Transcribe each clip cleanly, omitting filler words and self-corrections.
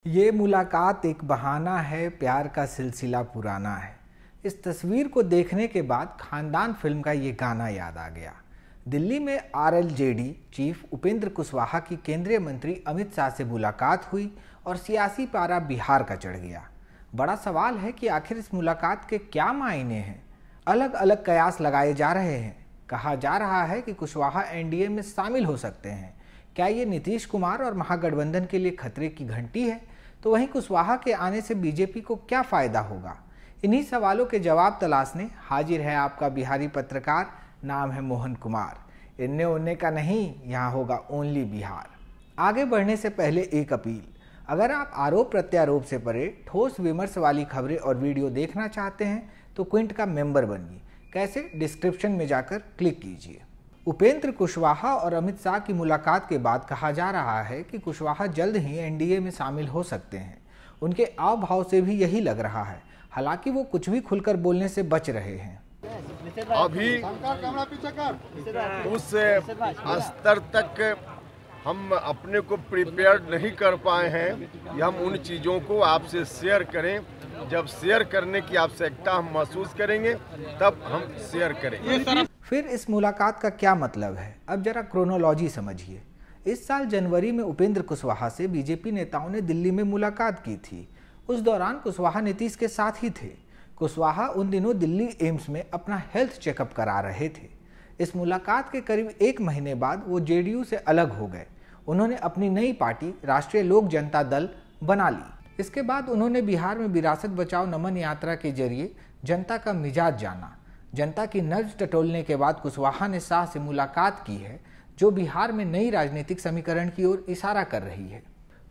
ये मुलाकात एक बहाना है, प्यार का सिलसिला पुराना है। इस तस्वीर को देखने के बाद खानदान फिल्म का ये गाना याद आ गया। दिल्ली में आरएलजेडी चीफ उपेंद्र कुशवाहा की केंद्रीय मंत्री अमित शाह से मुलाकात हुई और सियासी पारा बिहार का चढ़ गया। बड़ा सवाल है कि आखिर इस मुलाकात के क्या मायने हैं। अलग अलग कयास लगाए जा रहे हैं। कहा जा रहा है कि कुशवाहा एनडीए में शामिल हो सकते हैं। क्या ये नीतीश कुमार और महागठबंधन के लिए खतरे की घंटी है? तो वहीं कुशवाहा के आने से बीजेपी को क्या फायदा होगा? इन्हीं सवालों के जवाब तलाशने हाजिर है आपका बिहारी पत्रकार। नाम है मोहन कुमार। इन्ने उन्ने का नहीं, यहाँ होगा ओनली बिहार। आगे बढ़ने से पहले एक अपील, अगर आप आरोप प्रत्यारोप से परे ठोस विमर्श वाली खबरें और वीडियो देखना चाहते हैं तो क्विंट का मेंबर बनिए। कैसे? डिस्क्रिप्शन में जाकर क्लिक कीजिए। उपेंद्र कुशवाहा और अमित शाह की मुलाकात के बाद कहा जा रहा है कि कुशवाहा जल्द ही एनडीए में शामिल हो सकते हैं। उनके आव भाव से भी यही लग रहा है। हालांकि वो कुछ भी खुलकर बोलने से बच रहे हैं। अभी उस स्तर तक हम अपने को प्रिपेयर नहीं कर पाए हैं कि हम उन चीज़ों को आपसे शेयर करें। जब शेयर करने की आवश्यकता हम महसूस करेंगे तब हम शेयर करेंगे। फिर इस मुलाकात का क्या मतलब है? अब जरा क्रोनोलॉजी समझिए। इस साल जनवरी में उपेंद्र कुशवाहा से बीजेपी नेताओं ने दिल्ली में मुलाकात की थी। उस दौरान कुशवाहा नीतीश के साथ ही थे। कुशवाहा उन दिनों दिल्ली एम्स में अपना हेल्थ चेकअप करा रहे थे। इस मुलाकात के करीब एक महीने बाद वो जेडीयू से अलग हो गए। उन्होंने अपनी नई पार्टी राष्ट्रीय लोक जनता दल बना ली। इसके बाद उन्होंने बिहार में विरासत बचाओ नमन यात्रा के जरिए जनता का मिजाज जाना। जनता की नब्ज टटोलने के बाद कुशवाहा ने शाह से मुलाकात की है, जो बिहार में नई राजनीतिक समीकरण की ओर इशारा कर रही है।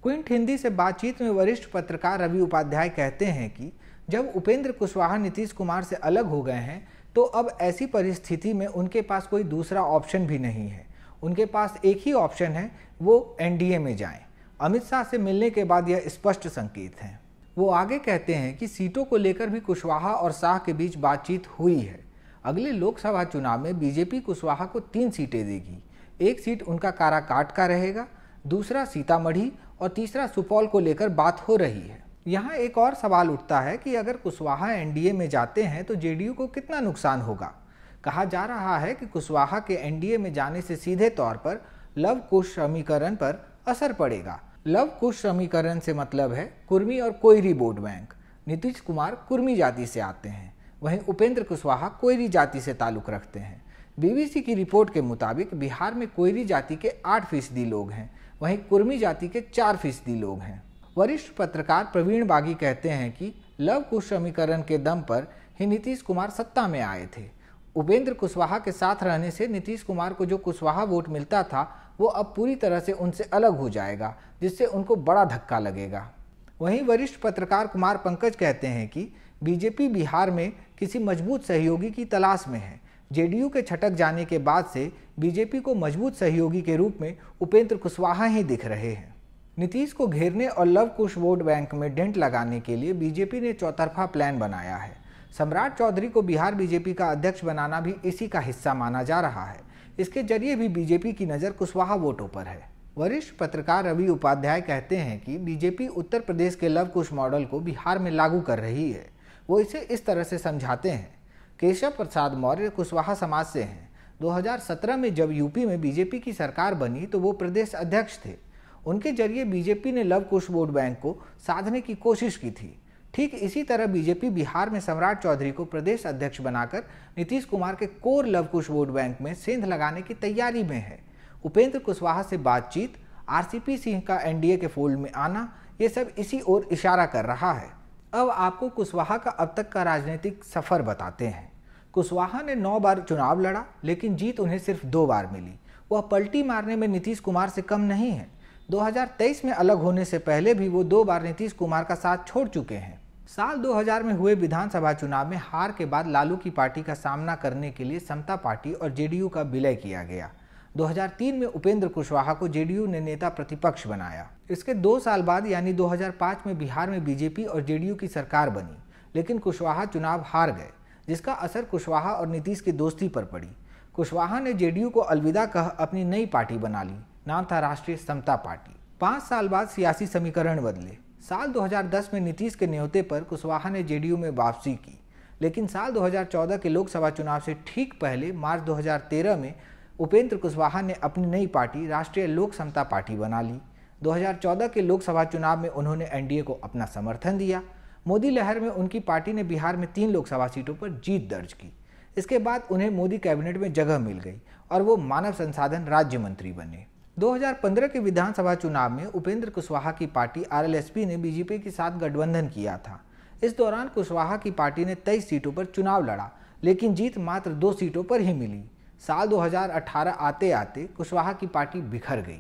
क्विंट हिंदी से बातचीत में वरिष्ठ पत्रकार रवि उपाध्याय कहते हैं कि जब उपेंद्र कुशवाहा नीतीश कुमार से अलग हो गए हैं तो अब ऐसी परिस्थिति में उनके पास कोई दूसरा ऑप्शन भी नहीं है। उनके पास एक ही ऑप्शन है, वो एनडीए में जाएं। अमित शाह से मिलने के बाद यह स्पष्ट संकेत है। वो आगे कहते हैं कि सीटों को लेकर भी कुशवाहा और शाह के बीच बातचीत हुई है। अगले लोकसभा चुनाव में बीजेपी कुशवाहा को 3 सीटें देगी। एक सीट उनका काराकाट का रहेगा, दूसरा सीतामढ़ी और तीसरा सुपौल को लेकर बात हो रही है। यहाँ एक और सवाल उठता है कि अगर कुशवाहा एनडीए में जाते हैं तो जेडीयू को कितना नुकसान होगा। कहा जा रहा है कि कुशवाहा के एनडीए में जाने से सीधे तौर पर लव कुश समीकरण पर असर पड़ेगा। लव कुश समीकरण से मतलब है कुर्मी और कोयरी वोट बैंक। नीतीश कुमार कुर्मी जाति से आते हैं, वहीं उपेंद्र कुशवाहा कोयरी जाति से ताल्लुक रखते हैं। बीबीसी की रिपोर्ट के मुताबिक बिहार में कोयरी जाति के 8% लोग हैं, वहीं कुर्मी जाति के 4% लोग हैं। वरिष्ठ पत्रकार प्रवीण बागी कहते हैं कि लव कुश समीकरण के दम पर ही नीतीश कुमार सत्ता में आए थे। उपेंद्र कुशवाहा के साथ रहने से नीतीश कुमार को जो कुशवाहा वोट मिलता था वो अब पूरी तरह से उनसे अलग हो जाएगा, जिससे उनको बड़ा धक्का लगेगा। वहीं वरिष्ठ पत्रकार कुमार पंकज कहते हैं कि बीजेपी बिहार में किसी मजबूत सहयोगी की तलाश में है। जेडीयू के छटक जाने के बाद से बीजेपी को मजबूत सहयोगी के रूप में उपेंद्र कुशवाहा ही दिख रहे हैं। नीतीश को घेरने और लव कुश वोट बैंक में डेंट लगाने के लिए बीजेपी ने चौतरफा प्लान बनाया है। सम्राट चौधरी को बिहार बीजेपी का अध्यक्ष बनाना भी इसी का हिस्सा माना जा रहा है। इसके जरिए भी बीजेपी की नज़र कुशवाहा वोटों पर है। वरिष्ठ पत्रकार रवि उपाध्याय कहते हैं कि बीजेपी उत्तर प्रदेश के लव कुश मॉडल को बिहार में लागू कर रही है। वो इसे इस तरह से समझाते हैं। केशव प्रसाद मौर्य कुशवाहा समाज से हैं। 2017 में जब यूपी में बीजेपी की सरकार बनी तो वो प्रदेश अध्यक्ष थे। उनके जरिए बीजेपी ने लव कुश वोट बैंक को साधने की कोशिश की थी। ठीक इसी तरह बीजेपी बिहार में सम्राट चौधरी को प्रदेश अध्यक्ष बनाकर नीतीश कुमार के कोर लव कुश वोट बैंक में सेंध लगाने की तैयारी में है। उपेंद्र कुशवाहा से बातचीत, आरसीपी सिंह का एनडीए के फोल्ड में आना, ये सब इसी ओर इशारा कर रहा है। अब आपको कुशवाहा का अब तक का राजनीतिक सफर बताते हैं। कुशवाहा ने 9 बार चुनाव लड़ा, लेकिन जीत उन्हें सिर्फ 2 बार मिली। वह पलटी मारने में नीतीश कुमार से कम नहीं है। 2023 में अलग होने से पहले भी वो 2 बार नीतीश कुमार का साथ छोड़ चुके हैं। साल 2000 में हुए विधानसभा चुनाव में हार के बाद लालू की पार्टी का सामना करने के लिए समता पार्टी और जेडीयू का विलय किया गया। 2003 में उपेंद्र कुशवाहा को जेडीयू ने नेता प्रतिपक्ष बनाया। इसके 2 साल बाद यानी 2005 में बिहार में बीजेपी और जेडीयू की सरकार बनी, लेकिन कुशवाहा चुनाव हार गए, जिसका असर कुशवाहा और नीतीश की दोस्ती पर पड़ी। कुशवाहा ने जेडीयू को अलविदा कह अपनी नई पार्टी बना ली। नाम था राष्ट्रीय समता पार्टी। 5 साल बाद सियासी समीकरण बदले। साल 2010 में नीतीश के न्योते पर कुशवाहा ने जेडीयू में वापसी की, लेकिन साल 2014 के लोकसभा चुनाव से ठीक पहले मार्च 2013 में उपेंद्र कुशवाहा ने अपनी नई पार्टी राष्ट्रीय लोक समता पार्टी बना ली। 2014 के लोकसभा चुनाव में उन्होंने एनडीए को अपना समर्थन दिया। मोदी लहर में उनकी पार्टी ने बिहार में 3 लोकसभा सीटों पर जीत दर्ज की। इसके बाद उन्हें मोदी कैबिनेट में जगह मिल गई और वो मानव संसाधन राज्य मंत्री बने। 2015 के विधानसभा चुनाव में उपेंद्र कुशवाहा की पार्टी आरएलएसपी ने बीजेपी के साथ गठबंधन किया था। इस दौरान कुशवाहा की पार्टी ने 23 सीटों पर चुनाव लड़ा, लेकिन जीत मात्र 2 सीटों पर ही मिली। साल 2018 आते आते कुशवाहा की पार्टी बिखर गई।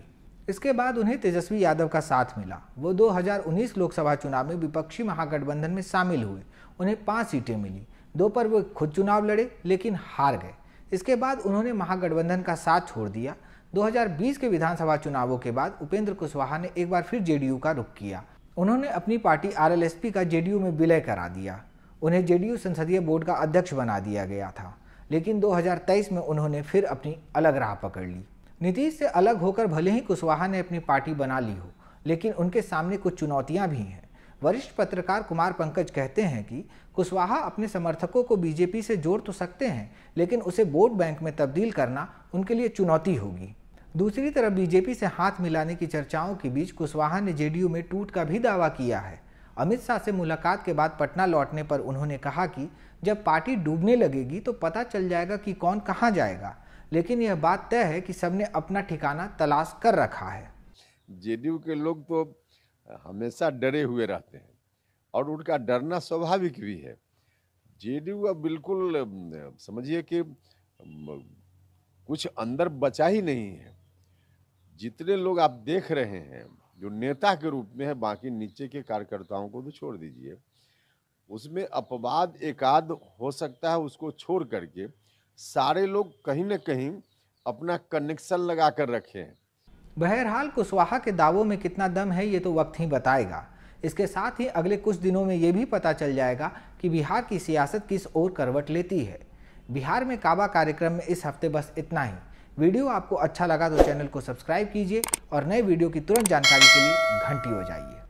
इसके बाद उन्हें तेजस्वी यादव का साथ मिला। वो 2019 लोकसभा चुनाव में विपक्षी महागठबंधन में शामिल हुए। उन्हें 5 सीटें मिली। 2 पर वो खुद चुनाव लड़े, लेकिन हार गए। इसके बाद उन्होंने महागठबंधन का साथ छोड़ दिया। 2020 के विधानसभा चुनावों के बाद उपेंद्र कुशवाहा ने एक बार फिर जेडीयू का रुख किया। उन्होंने अपनी पार्टी आरएलएसपी का जेडीयू में विलय करा दिया। उन्हें जेडीयू संसदीय बोर्ड का अध्यक्ष बना दिया गया था, लेकिन 2023 में उन्होंने फिर अपनी अलग राह पकड़ ली। नीतीश से अलग होकर भले ही कुशवाहा ने अपनी पार्टी बना ली हो, लेकिन उनके सामने कुछ चुनौतियां भी हैं। वरिष्ठ पत्रकार कुमार पंकज कहते हैं कि कुशवाहा अपने समर्थकों को बीजेपी से जोड़ तो सकते हैं, लेकिन उसे वोट बैंक में तब्दील करना उनके लिए चुनौती होगी। दूसरी तरफ बीजेपी से हाथ मिलाने की चर्चाओं के बीच कुशवाहा ने जेडीयू में टूट का भी दावा किया है। अमित शाह से मुलाकात के बाद पटना लौटने पर उन्होंने कहा कि जब पार्टी डूबने लगेगी तो पता चल जाएगा कि कौन कहां जाएगा, लेकिन यह बात तय है कि सबने अपना ठिकाना तलाश कर रखा है। जेडीयू के लोग तो हमेशा डरे हुए रहते हैं और उनका डरना स्वाभाविक भी है। जेडीयू अब बिल्कुल समझिए कि कुछ अंदर बचा ही नहीं है। जितने लोग आप देख रहे हैं जो नेता के रूप में है, बाकी नीचे के कार्यकर्ताओं को तो छोड़ दीजिए, उसमें अपवाद एकाध हो सकता है, उसको छोड़ करके सारे लोग कहीं न कहीं अपना कनेक्शन लगा कर रखे हैं। बहरहाल कुशवाहा के दावों में कितना दम है ये तो वक्त ही बताएगा। इसके साथ ही अगले कुछ दिनों में ये भी पता चल जाएगा कि बिहार की सियासत किस ओर करवट लेती है। बिहार में काबा कार्यक्रम में इस हफ्ते बस इतना ही। वीडियो आपको अच्छा लगा तो चैनल को सब्सक्राइब कीजिए और नए वीडियो की तुरंत जानकारी के लिए घंटी बजाइए।